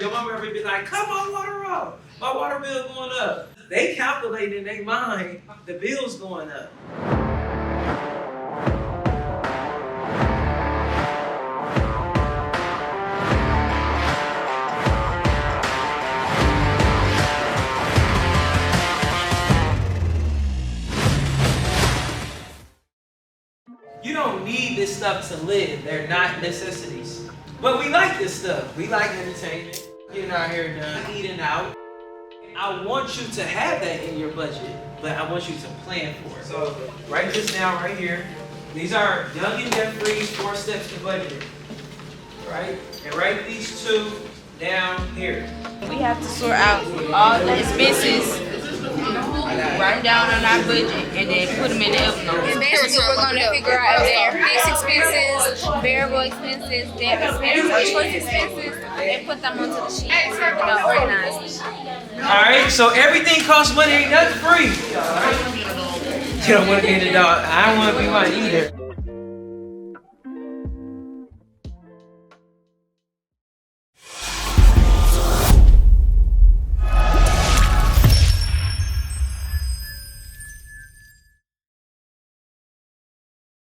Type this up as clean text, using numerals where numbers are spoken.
Your mama ever be like, cut my water off. My water bill going up. They calculate in their mind the bill's going up. You don't need this stuff to live. They're not necessities. But we like this stuff. We like entertainment, getting our hair done, eating out. I want you to have that in your budget, but I want you to plan for it. So write this down right here. These are Young and Jeffrey's 4 steps to budgeting. Right? And write these 2 down here. We have to sort out all the expenses, write them down on our budget, and then put them in the envelope. And basically, we're going to figure out if they're fixed expenses, variable expenses, debt expenses, or choice expenses, and put them onto the sheet and organize them. Alright, so everything costs money, ain't nothing free. Alright? You don't want to be the dog. I don't want to be one either.